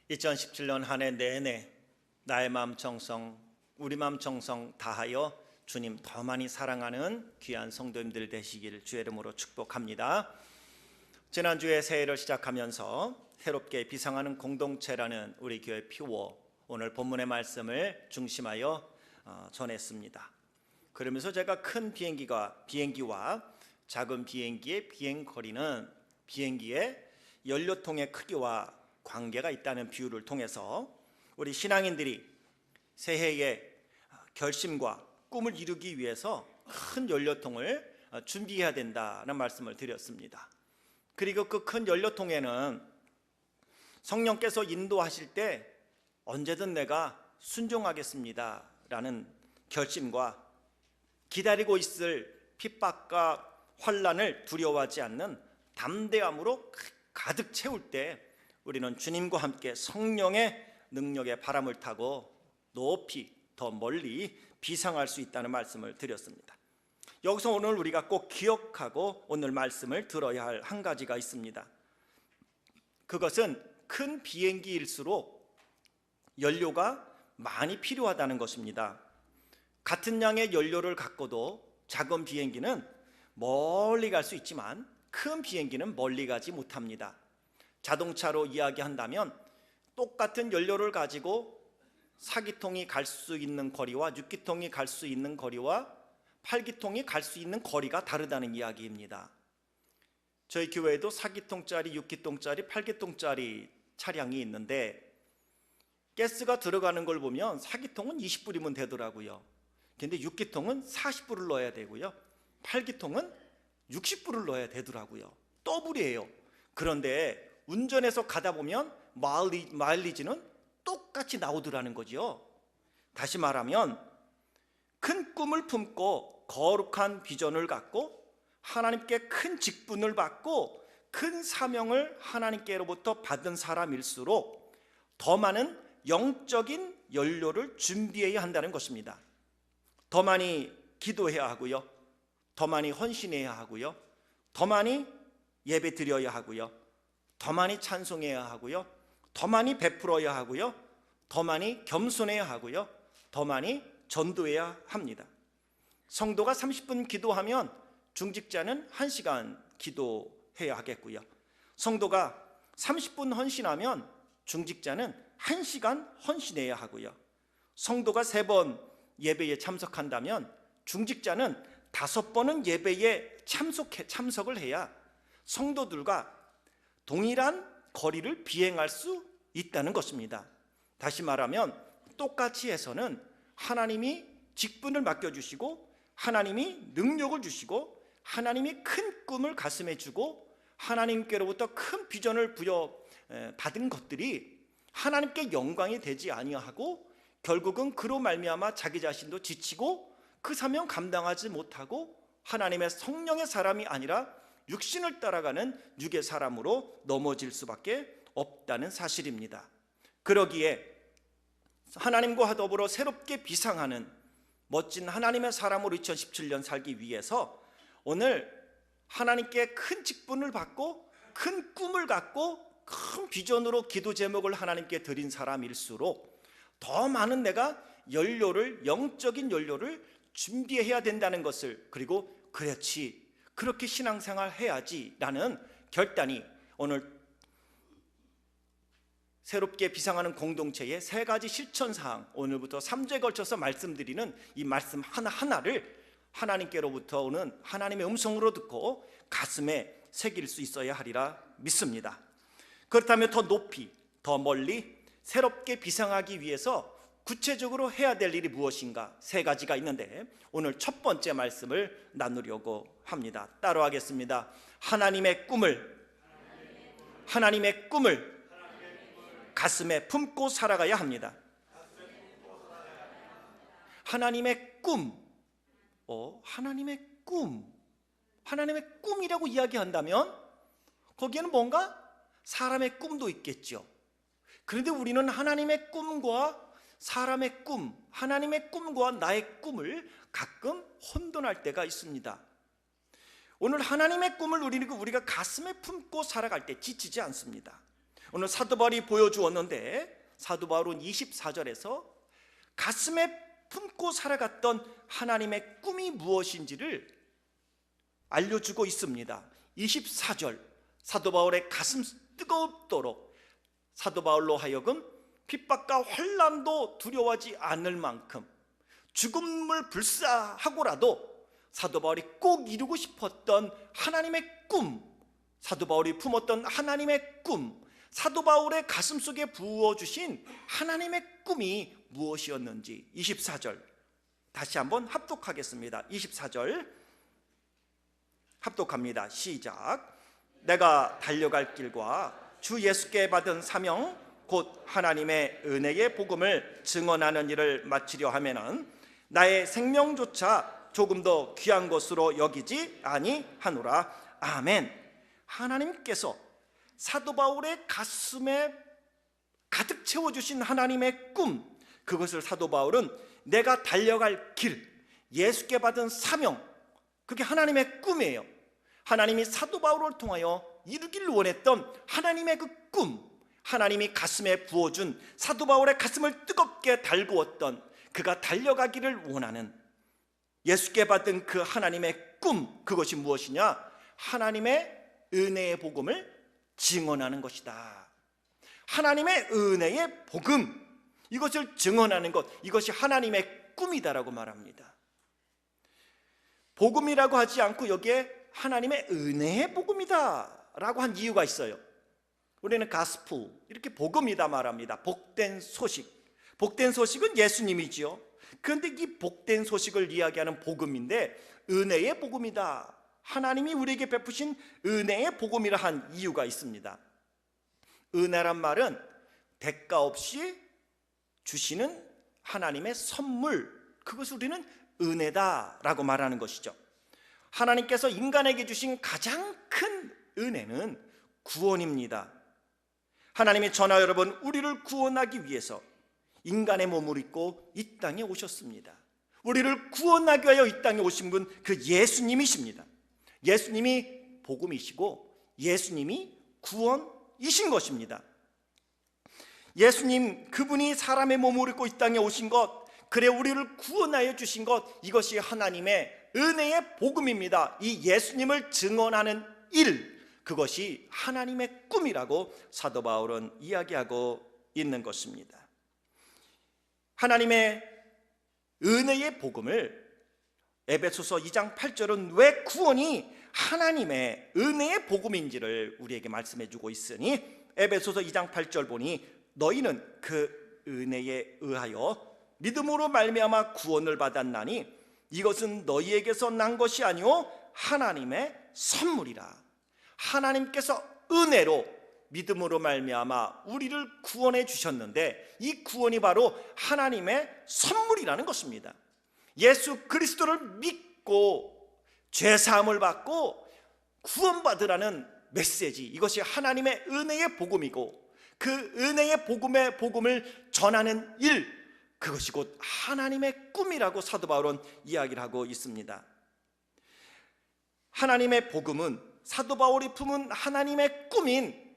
2017년 한 해 내내 나의 마음 정성, 우리 마음 정성 다하여 주님 더 많이 사랑하는 귀한 성도님들 되시길 주의 이름으로 축복합니다. 지난주에 새해를 시작하면서 새롭게 비상하는 공동체라는 우리 교회 피워 오늘 본문의 말씀을 중심하여 전했습니다. 그러면서 제가 큰 비행기와 작은 비행기의 비행거리는 비행기의 연료통의 크기와 관계가 있다는 비유를 통해서 우리 신앙인들이 새해의 결심과 꿈을 이루기 위해서 큰 연료통을 준비해야 된다는 말씀을 드렸습니다. 그리고 그 큰 연료통에는 성령께서 인도하실 때 언제든 내가 순종하겠습니다 라는 결심과 기다리고 있을 핍박과 환난을 두려워하지 않는 담대함으로 가득 채울 때 우리는 주님과 함께 성령의 능력의 바람을 타고 높이 더 멀리 비상할 수 있다는 말씀을 드렸습니다. 여기서 오늘 우리가 꼭 기억하고 오늘 말씀을 들어야 할 한 가지가 있습니다. 그것은 큰 비행기일수록 연료가 많이 필요하다는 것입니다. 같은 양의 연료를 갖고도 작은 비행기는 멀리 갈 수 있지만 큰 비행기는 멀리 가지 못합니다. 자동차로 이야기한다면 똑같은 연료를 가지고 4기통이 갈 수 있는 거리와 6기통이 갈 수 있는 거리와 8기통이 갈 수 있는 거리가 다르다는 이야기입니다. 저희 교회에도 4기통짜리, 6기통짜리, 8기통짜리 차량이 있는데 가스가 들어가는 걸 보면 4기통은 20불이면 되더라고요. 근데 6기통은 40불을 넣어야 되고요, 8기통은 60불을 넣어야 되더라고요. 더블이에요. 그런데 운전해서 가다 보면 마일리지는 똑같이 나오더라는 거죠. 다시 말하면 큰 꿈을 품고 거룩한 비전을 갖고 하나님께 큰 직분을 받고 큰 사명을 하나님께로부터 받은 사람일수록 더 많은 영적인 연료를 준비해야 한다는 것입니다. 더 많이 기도해야 하고요, 더 많이 헌신해야 하고요, 더 많이 예배 드려야 하고요, 더 많이 찬송해야 하고요, 더 많이 베풀어야 하고요, 더 많이 겸손해야 하고요, 더 많이 전도해야 합니다. 성도가 30분 기도하면 중직자는 1시간 기도해야 하겠고요, 성도가 30분 헌신하면 중직자는 1시간 헌신해야 하고요, 성도가 3번 예배에 참석한다면 중직자는 5번은 예배에 참석을 해야 성도들과 동일한 거리를 비행할 수 있다는 것입니다. 다시 말하면 똑같이 해서는 하나님이 직분을 맡겨주시고 하나님이 능력을 주시고 하나님이 큰 꿈을 가슴에 주고 하나님께로부터 큰 비전을 부여받은 것들이 하나님께 영광이 되지 아니하고 결국은 그로 말미암아 자기 자신도 지치고 그 사명 감당하지 못하고 하나님의 성령의 사람이 아니라 육신을 따라가는 육의 사람으로 넘어질 수밖에 없다는 사실입니다. 그러기에 하나님과 더불어 새롭게 비상하는 멋진 하나님의 사람으로 2017년 살기 위해서 오늘 하나님께 큰 직분을 받고 큰 꿈을 갖고 큰 비전으로 기도 제목을 하나님께 드린 사람일수록 더 많은 내가 영적인 연료를 준비해야 된다는 것을, 그리고 그렇지, 그렇게 신앙생활 해야지 라는 결단이 오늘 새롭게 비상하는 공동체의 3가지 실천사항, 오늘부터 3주에 걸쳐서 말씀드리는 이 말씀 하나하나를 하나님께로부터 오는 하나님의 음성으로 듣고 가슴에 새길 수 있어야 하리라 믿습니다. 그렇다면 더 높이, 더 멀리 새롭게 비상하기 위해서 구체적으로 해야 될 일이 무엇인가 3가지가 있는데 오늘 첫 번째 말씀을 나누려고 합니다. 따로 하겠습니다. 하나님의 꿈을 가슴에 품고 살아가야 합니다. 하나님의 꿈, 하나님의 꿈이라고 이야기한다면 거기에는 뭔가 사람의 꿈도 있겠죠. 그런데 우리는 하나님의 꿈과 사람의 꿈, 하나님의 꿈과 나의 꿈을 가끔 혼돈할 때가 있습니다. 오늘 하나님의 꿈을 우리가 가슴에 품고 살아갈 때 지치지 않습니다. 오늘 사도 바울이 보여주었는데, 사도 바울은 24절에서 가슴에 품고 살아갔던 하나님의 꿈이 무엇인지를 알려주고 있습니다. 24절, 사도 바울의 가슴 뜨겁도록 사도 바울로 하여금 핍박과 환난도 두려워하지 않을 만큼 죽음을 불사하고라도 사도 바울이 꼭 이루고 싶었던 하나님의 꿈, 사도 바울이 품었던 하나님의 꿈, 사도 바울의 가슴 속에 부어주신 하나님의 꿈이 무엇이었는지 24절 다시 한번 합독하겠습니다. 24절 합독합니다. 시작. 내가 달려갈 길과 주 예수께 받은 사명 곧 하나님의 은혜의 복음을 증언하는 일을 마치려 하면은 나의 생명조차 조금 더 귀한 것으로 여기지 아니하노라. 아멘. 하나님께서 사도 바울의 가슴에 가득 채워주신 하나님의 꿈, 그것을 사도 바울은 내가 달려갈 길, 예수께 받은 사명, 그게 하나님의 꿈이에요. 하나님이 사도 바울을 통하여 이루기를 원했던 하나님의 그 꿈, 하나님이 가슴에 부어준 사도 바울의 가슴을 뜨겁게 달구었던, 그가 달려가기를 원하는 예수께 받은 그 하나님의 꿈, 그것이 무엇이냐? 하나님의 은혜의 복음을 증언하는 것이다. 하나님의 은혜의 복음, 이것을 증언하는 것, 이것이 하나님의 꿈이다라고 말합니다. 복음이라고 하지 않고 여기에 하나님의 은혜의 복음이다 라고 한 이유가 있어요. 우리는 가스풀, 이렇게 복음이다 말합니다. 복된 소식, 복된 소식은 예수님이지요. 그런데 이 복된 소식을 이야기하는 복음인데 은혜의 복음이다, 하나님이 우리에게 베푸신 은혜의 복음이라 한 이유가 있습니다. 은혜란 말은 대가 없이 주시는 하나님의 선물, 그것을 우리는 은혜다라고 말하는 것이죠. 하나님께서 인간에게 주신 가장 큰 은혜는 구원입니다. 하나님이 저나 여러분 우리를 구원하기 위해서 인간의 몸을 입고 이 땅에 오셨습니다. 우리를 구원하기 위하여 이 땅에 오신 분, 그 예수님이십니다. 예수님이 복음이시고 예수님이 구원이신 것입니다. 예수님, 그분이 사람의 몸을 입고 이 땅에 오신 것, 그래 우리를 구원하여 주신 것, 이것이 하나님의 은혜의 복음입니다. 이 예수님을 증언하는 일, 그것이 하나님의 꿈이라고 사도 바울은 이야기하고 있는 것입니다. 하나님의 은혜의 복음을 에베소서 2장 8절은 왜 구원이 하나님의 은혜의 복음인지를 우리에게 말씀해 주고 있으니, 에베소서 2장 8절 보니 너희는 그 은혜에 의하여 믿음으로 말미암아 구원을 받았나니 이것은 너희에게서 난 것이 아니오 하나님의 선물이라. 하나님께서 은혜로 믿음으로 말미암아 우리를 구원해 주셨는데 이 구원이 바로 하나님의 선물이라는 것입니다. 예수 그리스도를 믿고 죄사함을 받고 구원받으라는 메시지, 이것이 하나님의 은혜의 복음이고 그 은혜의 복음을 전하는 일, 그것이 곧 하나님의 꿈이라고 사도 바울은 이야기를 하고 있습니다. 하나님의 복음은 사도 바울이 품은 하나님의 꿈인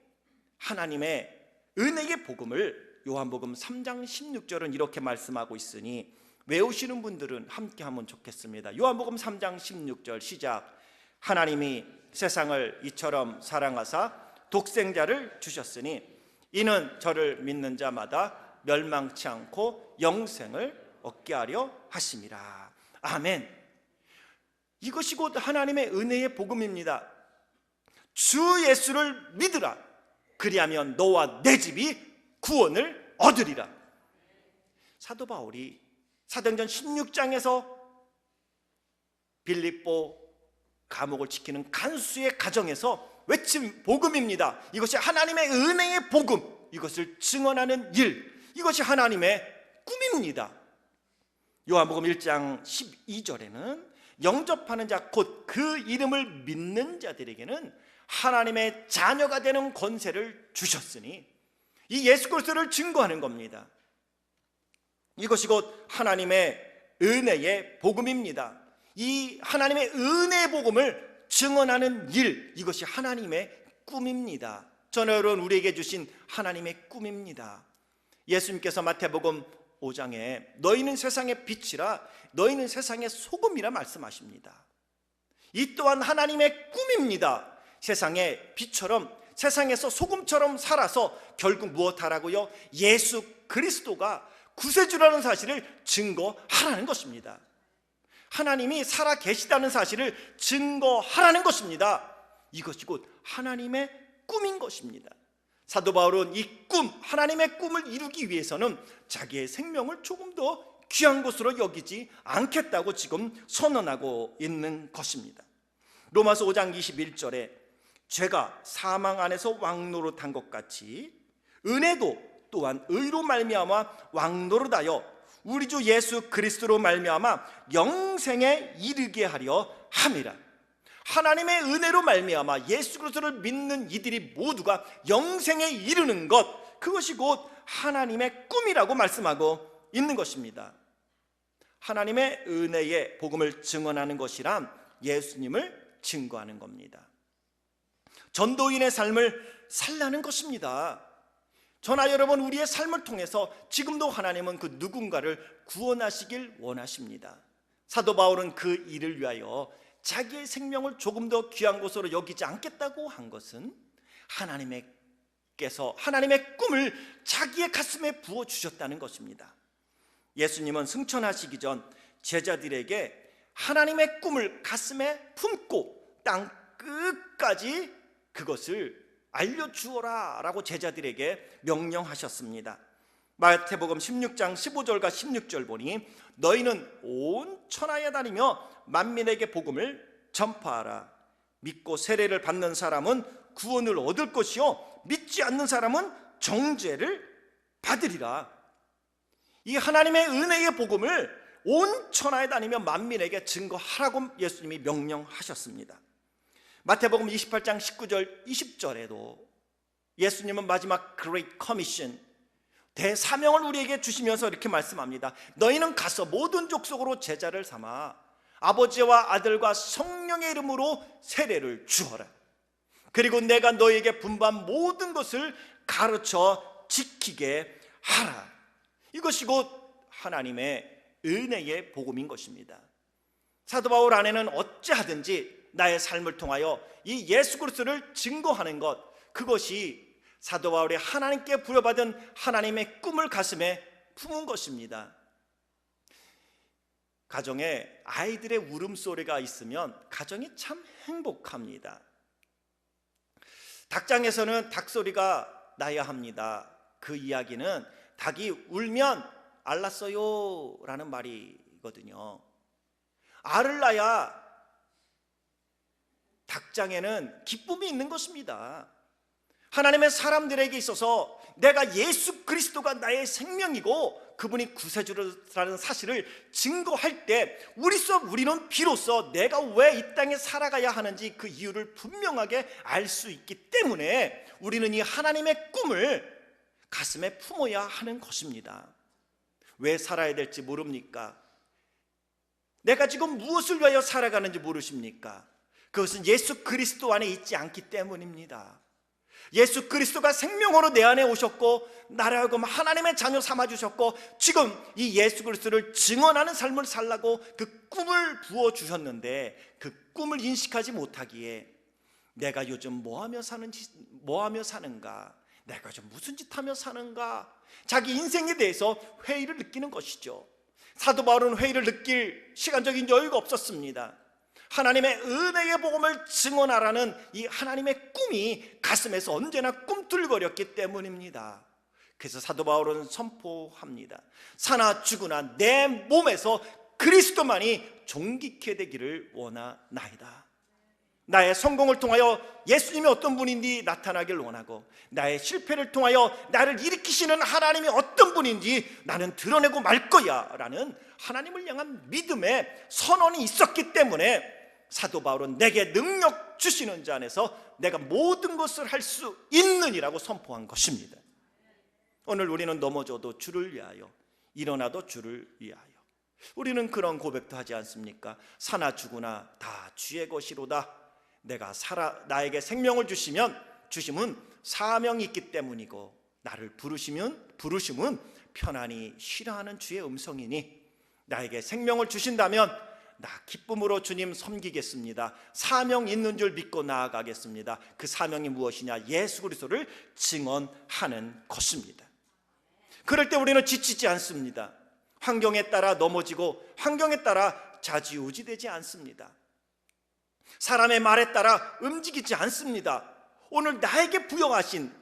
하나님의 은혜의 복음을 요한복음 3장 16절은 이렇게 말씀하고 있으니 외우시는 분들은 함께 하면 좋겠습니다. 요한복음 3장 16절 시작. 하나님이 세상을 이처럼 사랑하사 독생자를 주셨으니 이는 저를 믿는 자마다 멸망치 않고 영생을 얻게 하려 하심이라. 아멘. 이것이 곧 하나님의 은혜의 복음입니다. 주 예수를 믿으라. 그리하면 너와 내 집이 구원을 얻으리라. 사도 바울이 사도행전 16장에서 빌립보 감옥을 지키는 간수의 가정에서 외친 복음입니다. 이것이 하나님의 은혜의 복음, 이것을 증언하는 일, 이것이 하나님의 꿈입니다. 요한복음 1장 12절에는 영접하는 자, 곧 그 이름을 믿는 자들에게는 하나님의 자녀가 되는 권세를 주셨으니 이 예수 그리스도를 증거하는 겁니다. 이것이 곧 하나님의 은혜의 복음입니다. 이 하나님의 은혜의 복음을 증언하는 일, 이것이 하나님의 꿈입니다. 저는 여러분 우리에게 주신 하나님의 꿈입니다. 예수님께서 마태복음 5장에 너희는 세상의 빛이라 너희는 세상의 소금이라 말씀하십니다. 이 또한 하나님의 꿈입니다. 세상의 빛처럼, 세상에서 소금처럼 살아서 결국 무엇하라고요? 예수 그리스도가 구세주라는 사실을 증거하라는 것입니다. 하나님이 살아 계시다는 사실을 증거하라는 것입니다. 이것이 곧 하나님의 꿈인 것입니다. 사도 바울은 이 꿈, 하나님의 꿈을 이루기 위해서는 자기의 생명을 조금 더 귀한 것으로 여기지 않겠다고 지금 선언하고 있는 것입니다. 로마서 5장 21절에 죄가 사망 안에서 왕노릇한 것 같이 은혜도 또한 의로 말미암아 왕노릇하여 우리 주 예수 그리스도로 말미암아 영생에 이르게 하려 함이라. 하나님의 은혜로 말미암아 예수 그리스도를 믿는 이들이 모두가 영생에 이르는 것, 그것이 곧 하나님의 꿈이라고 말씀하고 있는 것입니다. 하나님의 은혜의 복음을 증언하는 것이란 예수님을 증거하는 겁니다. 전도인의 삶을 살라는 것입니다. 저나 여러분, 우리의 삶을 통해서 지금도 하나님은 그 누군가를 구원하시길 원하십니다. 사도 바울은 그 일을 위하여 자기의 생명을 조금 더 귀한 것으로 여기지 않겠다고 한 것은 하나님께서 하나님의 꿈을 자기의 가슴에 부어주셨다는 것입니다. 예수님은 승천하시기 전 제자들에게 하나님의 꿈을 가슴에 품고 땅 끝까지 그것을 알려주어라 라고 제자들에게 명령하셨습니다. 마태복음 16장 15절과 16절 보니 너희는 온 천하에 다니며 만민에게 복음을 전파하라. 믿고 세례를 받는 사람은 구원을 얻을 것이요 믿지 않는 사람은 정죄를 받으리라. 이 하나님의 은혜의 복음을 온 천하에 다니며 만민에게 증거하라고 예수님이 명령하셨습니다. 마태복음 28장 19절 20절에도 예수님은 마지막 Great Commission, 대사명을 우리에게 주시면서 이렇게 말씀합니다. 너희는 가서 모든 족속으로 제자를 삼아 아버지와 아들과 성령의 이름으로 세례를 주어라. 그리고 내가 너희에게 분부한 모든 것을 가르쳐 지키게 하라. 이것이 곧 하나님의 은혜의 복음인 것입니다. 사도 바울 안에는 어찌하든지 나의 삶을 통하여 이 예수 그리스도를 증거하는 것, 그것이 사도 바울이 하나님께 부여받은 하나님의 꿈을 가슴에 품은 것입니다. 가정에 아이들의 울음소리가 있으면 가정이 참 행복합니다. 닭장에서는 닭소리가 나야 합니다. 그 이야기는 닭이 울면 알랐어요 라는 말이거든요. 알을 낳아야 닭장에는 기쁨이 있는 것입니다. 하나님의 사람들에게 있어서 내가 예수 그리스도가 나의 생명이고 그분이 구세주라는 사실을 증거할 때 우리는 비로소 내가 왜 이 땅에 살아가야 하는지 그 이유를 분명하게 알 수 있기 때문에 우리는 이 하나님의 꿈을 가슴에 품어야 하는 것입니다. 왜 살아야 될지 모릅니까? 내가 지금 무엇을 위하여 살아가는지 모르십니까? 그것은 예수 그리스도 안에 있지 않기 때문입니다. 예수 그리스도가 생명으로 내 안에 오셨고 나를 하여금 하나님의 자녀 삼아주셨고 지금 이 예수 그리스도를 증언하는 삶을 살라고 그 꿈을 부어주셨는데 그 꿈을 인식하지 못하기에 내가 요즘 뭐하며 사는가, 내가 좀 무슨 짓 하며 사는가, 자기 인생에 대해서 회의를 느끼는 것이죠. 사도 바울은 회의를 느낄 시간적인 여유가 없었습니다. 하나님의 은혜의 복음을 증언하라는 이 하나님의 꿈이 가슴에서 언제나 꿈틀거렸기 때문입니다. 그래서 사도 바울은 선포합니다. 사나 죽으나 내 몸에서 그리스도만이 존귀케 되기를 원하나이다. 나의 성공을 통하여 예수님이 어떤 분인지 나타나길 원하고 나의 실패를 통하여 나를 일으키시는 하나님이 어떤 분인지 나는 드러내고 말 거야 라는 하나님을 향한 믿음의 선언이 있었기 때문에 사도 바울은 내게 능력 주시는 자 안에서 내가 모든 것을 할 수 있느니라고 선포한 것입니다. 오늘 우리는 넘어져도 주를 위하여, 일어나도 주를 위하여, 우리는 그런 고백도 하지 않습니까? 사나 죽으나 다 주의 것이로다. 내가 나에게 생명을 주심은 사명이 있기 때문이고, 나를 부르심은 편안히 쉬라 하는 주의 음성이니 나에게 생명을 주신다면 나 기쁨으로 주님 섬기겠습니다. 사명 있는 줄 믿고 나아가겠습니다. 그 사명이 무엇이냐? 예수 그리스도를 증언하는 것입니다. 그럴 때 우리는 지치지 않습니다. 환경에 따라 넘어지고 환경에 따라 좌지우지되지 않습니다. 사람의 말에 따라 움직이지 않습니다. 오늘 나에게 부여하신,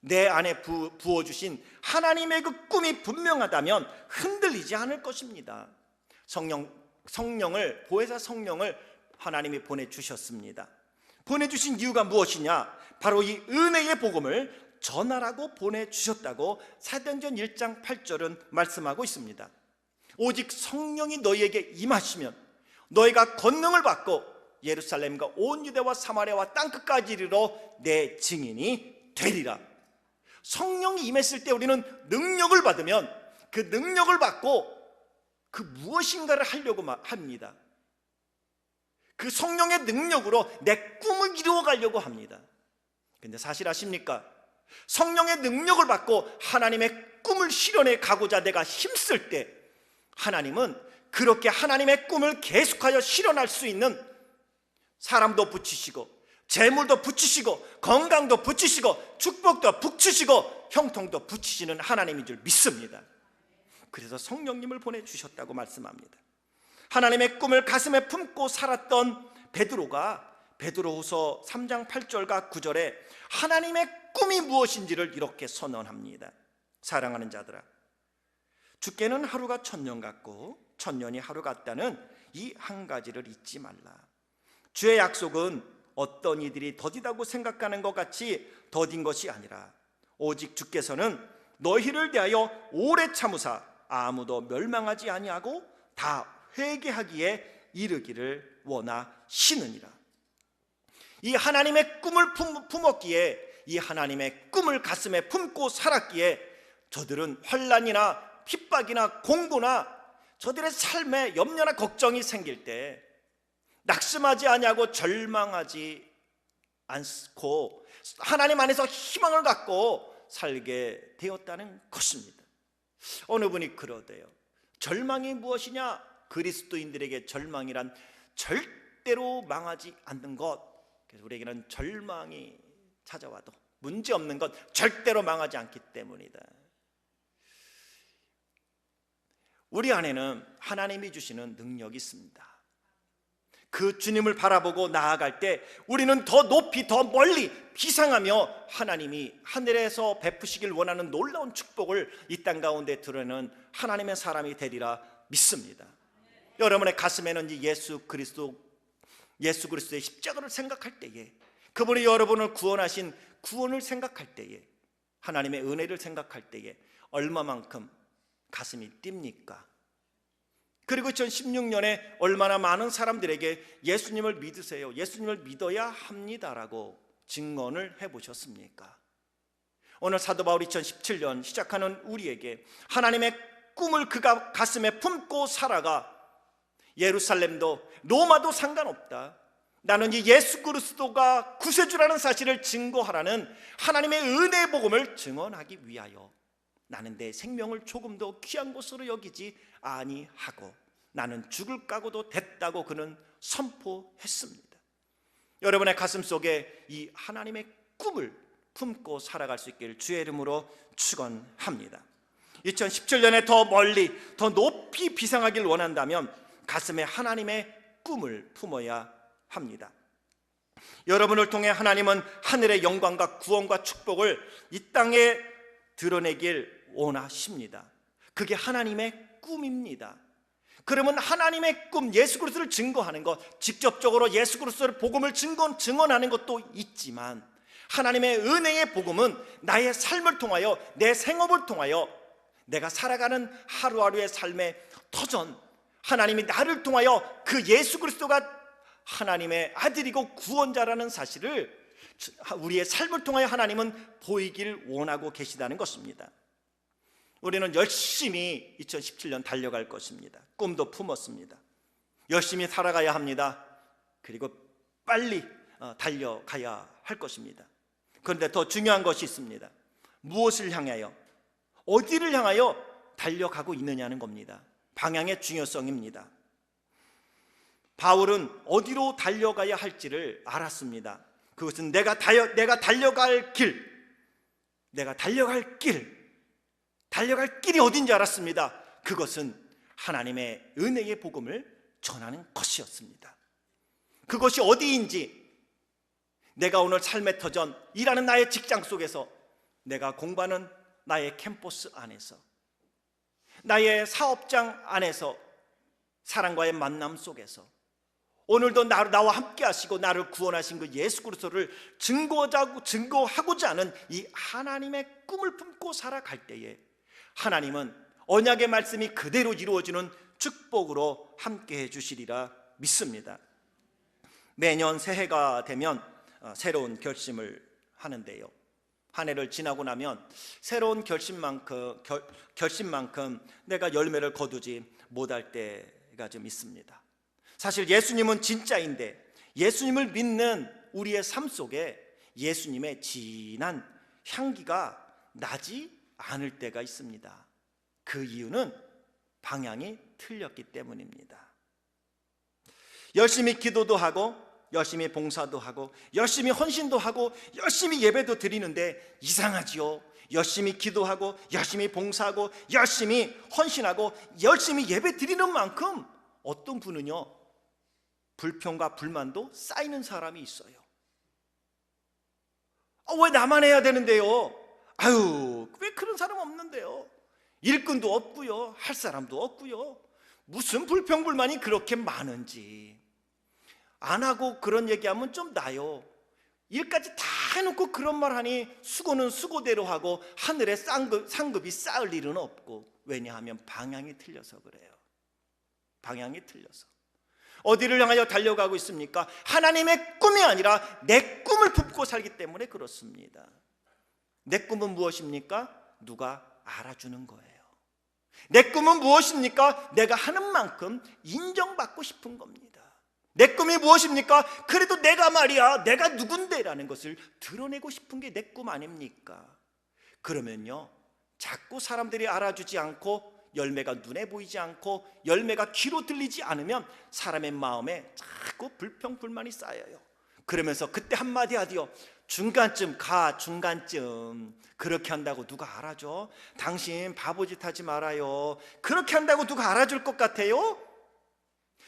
내 안에 부어주신 하나님의 그 꿈이 분명하다면 흔들리지 않을 것입니다. 성령을, 보혜사 성령을 하나님이 보내주셨습니다. 보내주신 이유가 무엇이냐? 바로 이 은혜의 복음을 전하라고 보내주셨다고 사도행전 1장 8절은 말씀하고 있습니다. 오직 성령이 너희에게 임하시면 너희가 권능을 받고 예루살렘과 온 유대와 사마리아와 땅끝까지 이르러 내 증인이 되리라. 성령이 임했을 때 우리는 능력을 받으면 그 능력을 받고 그 무엇인가를 하려고 합니다. 그 성령의 능력으로 내 꿈을 이루어가려고 합니다. 근데 사실 아십니까? 성령의 능력을 받고 하나님의 꿈을 실현해 가고자 내가 힘쓸 때 하나님은 그렇게 하나님의 꿈을 계속하여 실현할 수 있는 사람도 붙이시고 재물도 붙이시고 건강도 붙이시고 축복도 붙이시고 형통도 붙이시는 하나님인 줄 믿습니다. 그래서 성령님을 보내주셨다고 말씀합니다. 하나님의 꿈을 가슴에 품고 살았던 베드로가 베드로후서 3장 8절과 9절에 하나님의 꿈이 무엇인지를 이렇게 선언합니다. 사랑하는 자들아, 주께는 하루가 1000년 같고 1000년이 하루 같다는 이 한 가지를 잊지 말라. 주의 약속은 어떤 이들이 더디다고 생각하는 것 같이 더딘 것이 아니라 오직 주께서는 너희를 대하여 오래 참으사 아무도 멸망하지 아니하고 다 회개하기에 이르기를 원하시느니라. 이 하나님의 꿈을 품었기에, 이 하나님의 꿈을 가슴에 품고 살았기에 저들은 환난이나 핍박이나 공고나 저들의 삶에 염려나 걱정이 생길 때 낙심하지 아니하고 절망하지 않고 하나님 안에서 희망을 갖고 살게 되었다는 것입니다. 어느 분이 그러대요. 절망이 무엇이냐? 그리스도인들에게 절망이란 절대로 망하지 않는 것. 그래서 우리에게는 절망이 찾아와도 문제없는 것, 절대로 망하지 않기 때문이다. 우리 안에는 하나님이 주시는 능력이 있습니다. 그 주님을 바라보고 나아갈 때 우리는 더 높이 더 멀리 비상하며 하나님이 하늘에서 베푸시길 원하는 놀라운 축복을 이 땅 가운데 드러내는 하나님의 사람이 되리라 믿습니다. 여러분의 가슴에는 이 예수 그리스도의 십자가를 생각할 때에, 그분이 여러분을 구원하신 구원을 생각할 때에, 하나님의 은혜를 생각할 때에 얼마만큼 가슴이 뜁니까? 그리고 2016년에 얼마나 많은 사람들에게 예수님을 믿으세요, 예수님을 믿어야 합니다라고 증언을 해보셨습니까? 오늘 사도 바울이 2017년 시작하는 우리에게 하나님의 꿈을 그가 가슴에 품고 살아가 예루살렘도 로마도 상관없다, 나는 이 예수 그리스도가 구세주라는 사실을 증거하라는 하나님의 은혜의 복음을 증언하기 위하여 나는 내 생명을 조금도 귀한 것으로 여기지 아니하고 나는 죽을 각오도 됐다고 그는 선포했습니다. 여러분의 가슴 속에 이 하나님의 꿈을 품고 살아갈 수 있기를 주의 이름으로 축원합니다. 2017년에 더 멀리 더 높이 비상하길 원한다면 가슴에 하나님의 꿈을 품어야 합니다. 여러분을 통해 하나님은 하늘의 영광과 구원과 축복을 이 땅에 드러내길 원하십니다. 그게 하나님의 꿈입니다. 그러면 하나님의 꿈, 예수 그리스도를 증거하는 것, 직접적으로 예수 그리스도의 복음을 증언하는 것도 있지만 하나님의 은혜의 복음은 나의 삶을 통하여, 내 생업을 통하여, 내가 살아가는 하루하루의 삶의 터전, 하나님이 나를 통하여 그 예수 그리스도가 하나님의 아들이고 구원자라는 사실을 우리의 삶을 통하여 하나님은 보이길 원하고 계시다는 것입니다. 우리는 열심히 2017년 달려갈 것입니다. 꿈도 품었습니다. 열심히 살아가야 합니다. 그리고 빨리 달려가야 할 것입니다. 그런데 더 중요한 것이 있습니다. 무엇을 향하여, 어디를 향하여 달려가고 있느냐는 겁니다. 방향의 중요성입니다. 바울은 어디로 달려가야 할지를 알았습니다. 그것은 내가 달려갈 길이 어딘지 알았습니다. 그것은 하나님의 은혜의 복음을 전하는 것이었습니다. 그것이 어디인지, 내가 오늘 삶의 터전, 일하는 나의 직장 속에서, 내가 공부하는 나의 캠퍼스 안에서, 나의 사업장 안에서, 사람과의 만남 속에서, 오늘도 나와 함께 하시고 나를 구원하신 그 예수 그리스도를 증거하고자 하는 이 하나님의 꿈을 품고 살아갈 때에 하나님은 언약의 말씀이 그대로 이루어지는 축복으로 함께 해주시리라 믿습니다. 매년 새해가 되면 새로운 결심을 하는데요, 한 해를 지나고 나면 새로운 결심만큼 내가 열매를 거두지 못할 때가 좀 있습니다. 사실 예수님은 진짜인데 예수님을 믿는 우리의 삶 속에 예수님의 진한 향기가 나지 않을 때가 있습니다. 그 이유는 방향이 틀렸기 때문입니다. 열심히 기도도 하고 열심히 봉사도 하고 열심히 헌신도 하고 열심히 예배도 드리는데 이상하지요. 열심히 기도하고 열심히 봉사하고 열심히 헌신하고 열심히 예배 드리는 만큼 어떤 분은요, 불평과 불만도 쌓이는 사람이 있어요. 왜 나만 해야 되는데요? 왜 그런 사람 없는데요? 일꾼도 없고요, 할 사람도 없고요. 무슨 불평불만이 그렇게 많은지. 안 하고 그런 얘기하면 좀 나요. 일까지 다 해놓고 그런 말 하니 수고는 수고대로 하고 하늘에 상급이 쌓을 일은 없고. 왜냐하면 방향이 틀려서 그래요. 방향이 틀려서. 어디를 향하여 달려가고 있습니까? 하나님의 꿈이 아니라 내 꿈을 품고 살기 때문에 그렇습니다. 내 꿈은 무엇입니까? 누가 알아주는 거예요. 내 꿈은 무엇입니까? 내가 하는 만큼 인정받고 싶은 겁니다. 내 꿈이 무엇입니까? 그래도 내가 누군데라는 것을 드러내고 싶은 게 내 꿈 아닙니까? 그러면요, 자꾸 사람들이 알아주지 않고 열매가 눈에 보이지 않고 열매가 귀로 들리지 않으면 사람의 마음에 자꾸 불평불만이 쌓여요. 그러면서 그때 한마디 하디요. 중간쯤 가, 중간쯤. 그렇게 한다고 누가 알아줘? 당신 바보짓 하지 말아요. 그렇게 한다고 누가 알아줄 것 같아요?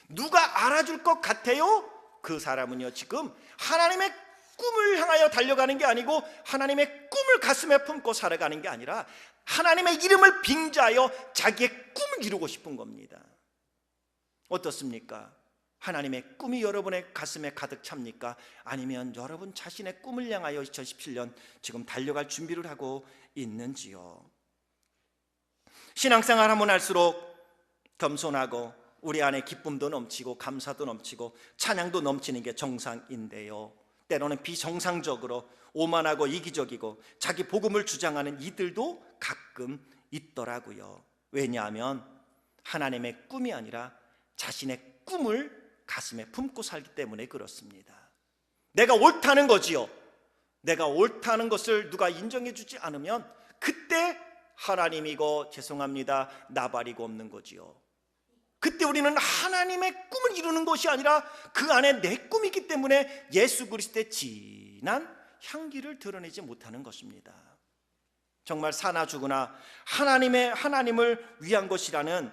누가 알아줄 것 같아요? 그 사람은요, 지금 하나님의 꿈을 향하여 달려가는 게 아니고 하나님의 꿈을 가슴에 품고 살아가는 게 아니라 하나님의 이름을 빙자하여 자기의 꿈을 이루고 싶은 겁니다. 어떻습니까? 하나님의 꿈이 여러분의 가슴에 가득 찹니까? 아니면 여러분 자신의 꿈을 향하여 2017년 지금 달려갈 준비를 하고 있는지요? 신앙생활 하면 할수록 겸손하고 우리 안에 기쁨도 넘치고 감사도 넘치고 찬양도 넘치는 게 정상인데요, 때로는 비정상적으로 오만하고 이기적이고 자기 복음을 주장하는 이들도 가끔 있더라고요. 왜냐하면 하나님의 꿈이 아니라 자신의 꿈을 가슴에 품고 살기 때문에 그렇습니다. 내가 옳다는 거지요. 내가 옳다는 것을 누가 인정해 주지 않으면 그때 하나님이고 죄송합니다, 나발이고 없는 거지요. 그때 우리는 하나님의 꿈을 이루는 것이 아니라 그 안에 내 꿈이기 때문에 예수 그리스도의 진한 향기를 드러내지 못하는 것입니다. 정말 사나 죽으나 하나님을 위한 것이라는,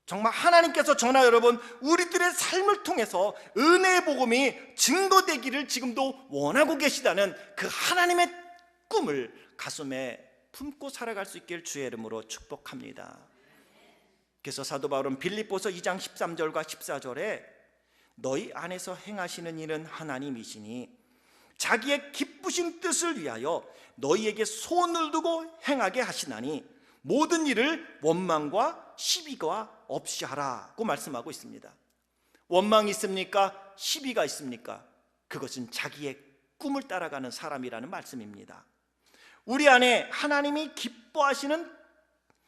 정말 하나님께서 저나 여러분 우리들의 삶을 통해서 은혜의 복음이 증거되기를 지금도 원하고 계시다는 그 하나님의 꿈을 가슴에 품고 살아갈 수 있길 주의 이름으로 축복합니다. 그래서 사도 바울은 빌립보서 2장 13절과 14절에 너희 안에서 행하시는 일은 하나님이시니 자기의 기쁘신 뜻을 위하여 너희에게 소원을 두고 행하게 하시나니 모든 일을 원망과 시비가 없이 하라고 말씀하고 있습니다. 원망이 있습니까? 시비가 있습니까? 그것은 자기의 꿈을 따라가는 사람이라는 말씀입니다. 우리 안에 하나님이 기뻐하시는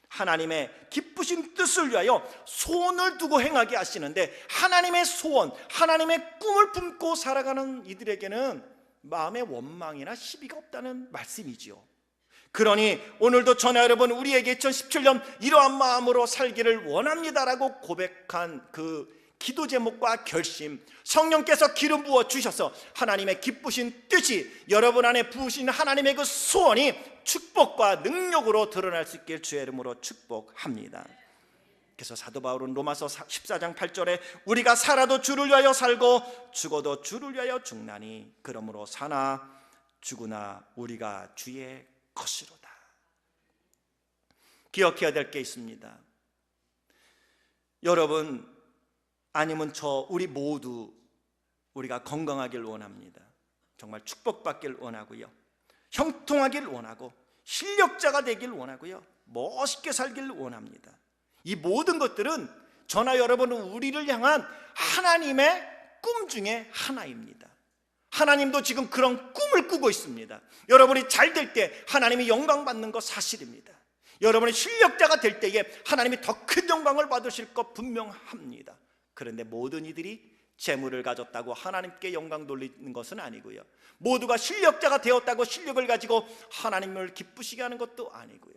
하나님의 기쁘신 뜻을 위하여 소원을 두고 행하게 하시는데, 하나님의 소원, 하나님의 꿈을 품고 살아가는 이들에게는 마음의 원망이나 시비가 없다는 말씀이지요. 그러니 오늘도 저나 여러분, 우리에게 2017년 이러한 마음으로 살기를 원합니다라고 고백한 그 기도 제목과 결심, 성령께서 기름 부어 주셔서 하나님의 기쁘신 뜻이 여러분 안에 부으신 하나님의 그 소원이 축복과 능력으로 드러날 수 있길 주의 이름으로 축복합니다. 그래서 사도 바울은 로마서 14장 8절에 우리가 살아도 주를 위하여 살고 죽어도 주를 위하여 죽나니 그러므로 사나 죽으나 우리가 주의 것이로다. 기억해야 될 게 있습니다. 여러분, 아니면 우리 모두 우리가 건강하길 원합니다. 정말 축복받길 원하고요, 형통하길 원하고 실력자가 되길 원하고요, 멋있게 살길 원합니다. 이 모든 것들은 저나 여러분은 우리를 향한 하나님의 꿈 중에 하나입니다. 하나님도 지금 그런 꿈을 꾸고 있습니다. 여러분이 잘 될 때 하나님이 영광 받는 것 사실입니다. 여러분이 실력자가 될 때에 하나님이 더 큰 영광을 받으실 것 분명합니다. 그런데 모든 이들이 재물을 가졌다고 하나님께 영광 돌리는 것은 아니고요, 모두가 실력자가 되었다고 실력을 가지고 하나님을 기쁘시게 하는 것도 아니고요,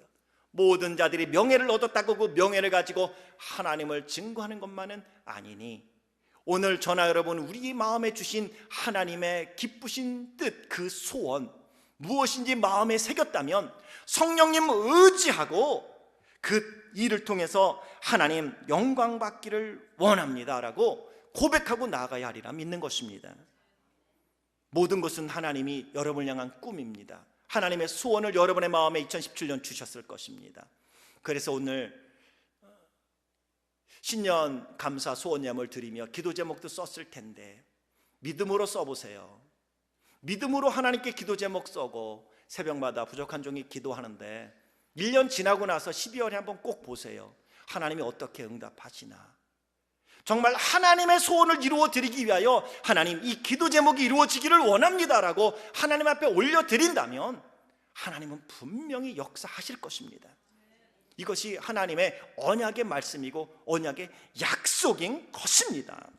모든 자들이 명예를 얻었다고 그 명예를 가지고 하나님을 증거하는 것만은 아니니, 오늘 저나 여러분, 우리 마음에 주신 하나님의 기쁘신 뜻, 그 소원 무엇인지 마음에 새겼다면 성령님 의지하고 그 일을 통해서 하나님 영광 받기를 원합니다라고 고백하고 나아가야 하리라 믿는 것입니다. 모든 것은 하나님이 여러분을 향한 꿈입니다. 하나님의 소원을 여러분의 마음에 2017년 주셨을 것입니다. 그래서 오늘 신년 감사 소원함을 드리며 기도 제목도 썼을 텐데 믿음으로 써보세요. 믿음으로 하나님께 기도 제목 써고 새벽마다 부족한 종이 기도하는데 1년 지나고 나서 12월에 한번 꼭 보세요. 하나님이 어떻게 응답하시나. 정말 하나님의 소원을 이루어 드리기 위하여 하나님 이 기도 제목이 이루어지기를 원합니다라고 하나님 앞에 올려드린다면 하나님은 분명히 역사하실 것입니다. 이것이 하나님의 언약의 말씀이고 언약의 약속인 것입니다.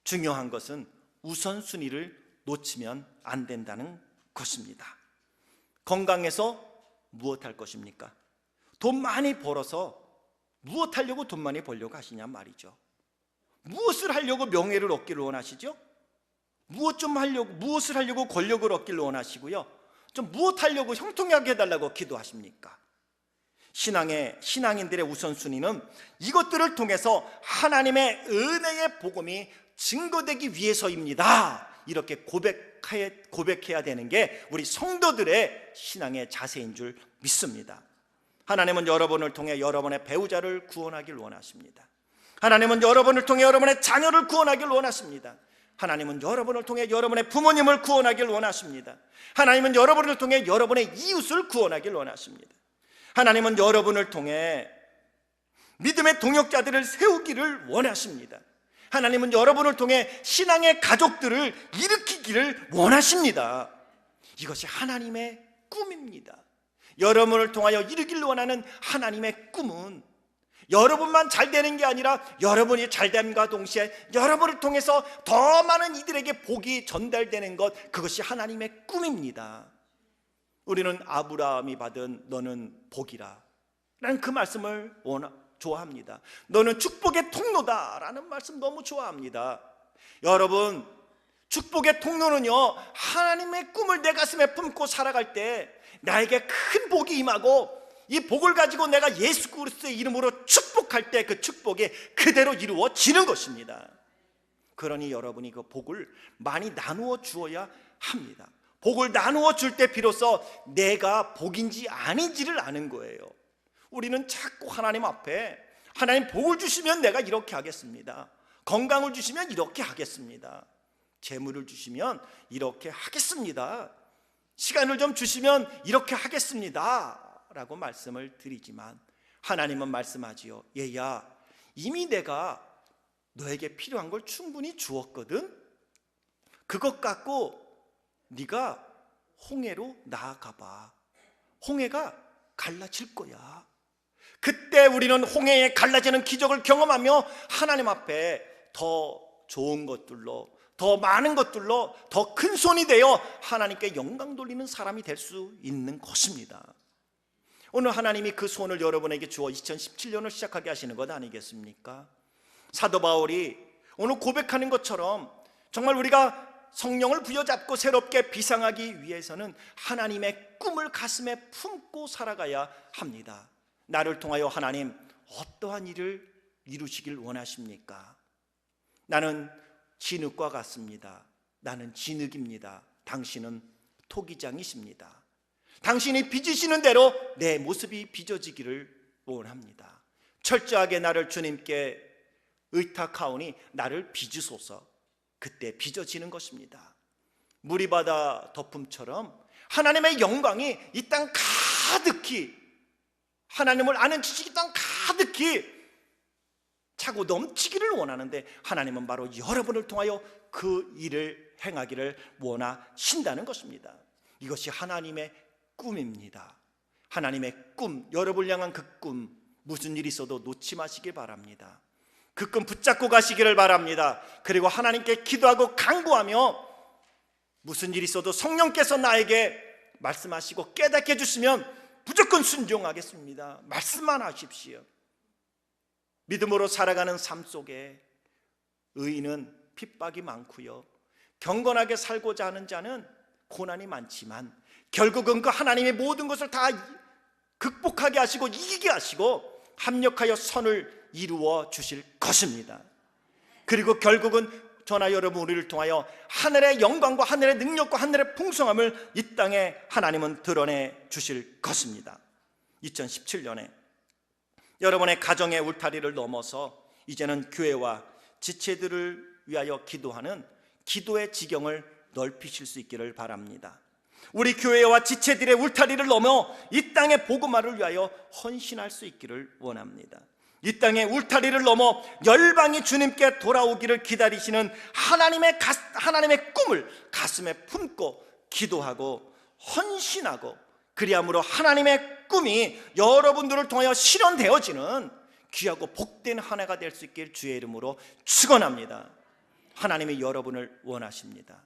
중요한 것은 우선순위를 놓치면 안 된다는 것입니다. 건강해서 무엇할 것입니까? 돈 많이 벌어서 무엇 하려고 돈 많이 벌려고 하시냐 말이죠. 무엇을 하려고 명예를 얻기를 원하시죠? 무엇을 하려고 권력을 얻기를 원하시고요, 좀 무엇 하려고 형통하게 해달라고 기도하십니까? 신앙인들의 우선순위는 이것들을 통해서 하나님의 은혜의 복음이 증거되기 위해서입니다. 이렇게 고백해야 되는 게 우리 성도들의 신앙의 자세인 줄 믿습니다. 하나님은 여러분을 통해 여러분의 배우자를 구원하길 원하십니다. 하나님은 여러분을 통해 여러분의 자녀를 구원하길 원하십니다. 하나님은 여러분을 통해 여러분의 부모님을 구원하길 원하십니다. 하나님은 여러분을 통해 여러분의 이웃을 구원하길 원하십니다. 하나님은 여러분을 통해 믿음의 동역자들을 세우기를 원하십니다. 하나님은 여러분을 통해 신앙의 가족들을 일으키기를 원하십니다. 이것이 하나님의 꿈입니다. 여러분을 통하여 이루기를 원하는 하나님의 꿈은 여러분만 잘 되는 게 아니라 여러분이 잘됨과 동시에 여러분을 통해서 더 많은 이들에게 복이 전달되는 것, 그것이 하나님의 꿈입니다. 우리는 아브라함이 받은 너는 복이라 라는 그 말씀을 좋아합니다. 너는 축복의 통로다 라는 말씀 너무 좋아합니다. 여러분, 축복의 통로는요, 하나님의 꿈을 내 가슴에 품고 살아갈 때 나에게 큰 복이 임하고 이 복을 가지고 내가 예수 그리스도의 이름으로 축복할 때 그 축복이 그대로 이루어지는 것입니다. 그러니 여러분이 그 복을 많이 나누어 주어야 합니다. 복을 나누어 줄 때 비로소 내가 복인지 아닌지를 아는 거예요. 우리는 자꾸 하나님 앞에 하나님 복을 주시면 내가 이렇게 하겠습니다, 건강을 주시면 이렇게 하겠습니다, 재물을 주시면 이렇게 하겠습니다, 시간을 좀 주시면 이렇게 하겠습니다 라고 말씀을 드리지만 하나님은 말씀하지요. 얘야, 이미 내가 너에게 필요한 걸 충분히 주었거든. 그것 갖고 네가 홍해로 나아가봐. 홍해가 갈라질 거야. 그때 우리는 홍해에 갈라지는 기적을 경험하며 하나님 앞에 더 좋은 것들로, 더 많은 것들로 더 큰 손이 되어 하나님께 영광 돌리는 사람이 될 수 있는 것입니다. 오늘 하나님이 그 손을 여러분에게 주어 2017년을 시작하게 하시는 것 아니겠습니까? 사도 바울이 오늘 고백하는 것처럼 정말 우리가 성령을 부여잡고 새롭게 비상하기 위해서는 하나님의 꿈을 가슴에 품고 살아가야 합니다. 나를 통하여 하나님 어떠한 일을 이루시길 원하십니까? 나는 진흙과 같습니다. 나는 진흙입니다. 당신은 토기장이십니다. 당신이 빚으시는 대로 내 모습이 빚어지기를 원합니다. 철저하게 나를 주님께 의탁하오니 나를 빚으소서. 그때 빚어지는 것입니다. 무리바다 덮음처럼 하나님의 영광이 이 땅 가득히, 하나님을 아는 지식이 이 땅 가득히 차고 넘치기를 원하는데, 하나님은 바로 여러분을 통하여 그 일을 행하기를 원하신다는 것입니다. 이것이 하나님의 꿈입니다. 하나님의 꿈, 여러분을 향한 그 꿈, 무슨 일이 있어도 놓지 마시길 바랍니다. 그 꿈 붙잡고 가시기를 바랍니다. 그리고 하나님께 기도하고 간구하며 무슨 일이 있어도 성령께서 나에게 말씀하시고 깨닫게 해주시면 무조건 순종하겠습니다. 말씀만 하십시오. 믿음으로 살아가는 삶 속에 의인은 핍박이 많고요, 경건하게 살고자 하는 자는 고난이 많지만 결국은 그 하나님의 모든 것을 다 극복하게 하시고 이기게 하시고 합력하여 선을 이루어 주실 것입니다. 그리고 결국은 저나 여러분 우리를 통하여 하늘의 영광과 하늘의 능력과 하늘의 풍성함을 이 땅에 하나님은 드러내 주실 것입니다. 2017년에 여러분의 가정의 울타리를 넘어서 이제는 교회와 지체들을 위하여 기도하는 기도의 지경을 넓히실 수 있기를 바랍니다. 우리 교회와 지체들의 울타리를 넘어 이 땅의 복음화를 위하여 헌신할 수 있기를 원합니다. 이 땅의 울타리를 넘어 열방이 주님께 돌아오기를 기다리시는 하나님의 꿈을 가슴에 품고 기도하고 헌신하고, 그리함으로 하나님의 꿈이 여러분들을 통하여 실현되어지는 귀하고 복된 한 해가 될 수 있길 주의 이름으로 축원합니다. 하나님이 여러분을 원하십니다.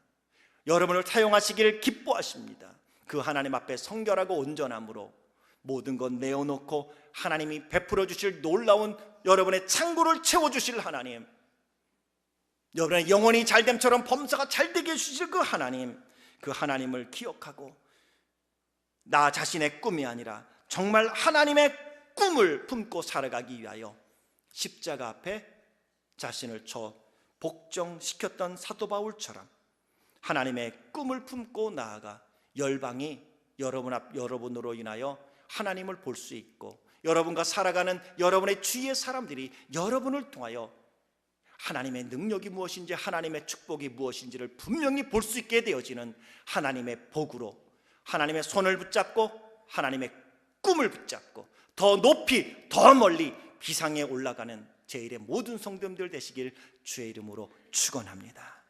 여러분을 사용하시기를 기뻐하십니다. 그 하나님 앞에 성결하고 온전함으로 모든 것 내어놓고 하나님이 베풀어 주실 놀라운 여러분의 창고를 채워주실 하나님, 여러분의 영혼이 잘됨처럼 범사가 잘되게 해주실 그 하나님을 기억하고 나 자신의 꿈이 아니라 정말 하나님의 꿈을 품고 살아가기 위하여 십자가 앞에 자신을 복종시켰던 사도 바울처럼 하나님의 꿈을 품고 나아가 열방이 여러분으로 인하여 하나님을 볼 수 있고, 여러분과 살아가는 여러분의 주위의 사람들이 여러분을 통하여 하나님의 능력이 무엇인지, 하나님의 축복이 무엇인지를 분명히 볼 수 있게 되어지는 하나님의 복으로, 하나님의 손을 붙잡고 하나님의 꿈을 붙잡고 더 높이 더 멀리 비상에 올라가는 제1의 모든 성도님들 되시길 주의 이름으로 축원합니다.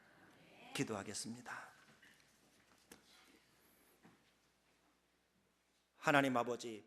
기도하겠습니다. 하나님 아버지,